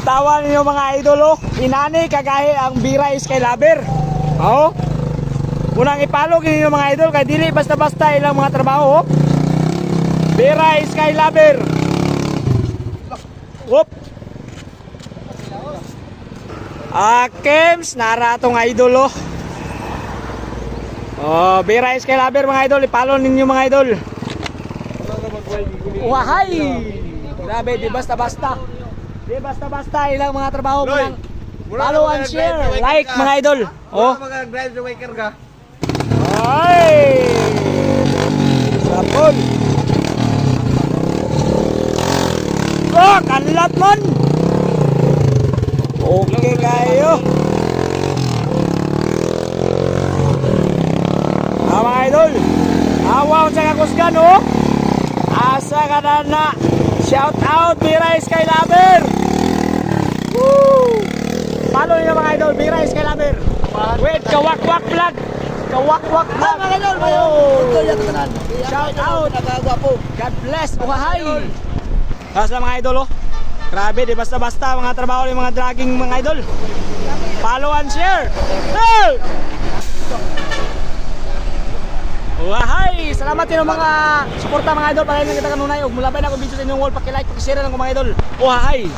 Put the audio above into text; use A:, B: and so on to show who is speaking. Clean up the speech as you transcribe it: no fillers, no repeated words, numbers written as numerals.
A: Tawan ninyo mga idol, oh. Inani kagahi ang Bira Skylaber. Oh. Unang ipalo ninyo mga idol kay dili basta-basta ilang mga trabaho, oh. Bira Skylaber. Whoop. Kems nara atong idol, oh. Oh, Bira Skylaber mga idol, ipalo ninyo mga idol. Wahay. Grabe, di basta-basta. Di basta-basta ilang mga trabaho mo lang. Follow and share, like mga idol. Oh.
B: Mag-drive the waker ka.
A: Ay! Sapon. Oh, kanlat mon. Okay kayo. Mga idol. Awaw sa kakusgan, oh. Asa ka na. Shout out Bira Skylaber. Woo! Follow niyo mga idol, Bira Skylaber. Wait, kawak-wak vlog. Kawak-wak vlog.
B: Mga idol,
A: Shout out.
B: Nagagwapo.
A: God bless. Uhahay. Tapos lang mga idol, oh. Grabe, di basta-basta mga trabaho ng mga dragging mga idol. Follow and share. Hey! Uhahay! Salamat din mga suporta mga idol. Pagkain ng kita kanunay. Huwag mulabay na akong video sa inyong wall. Paki-like, paki-share lang mga idol. Uhahay!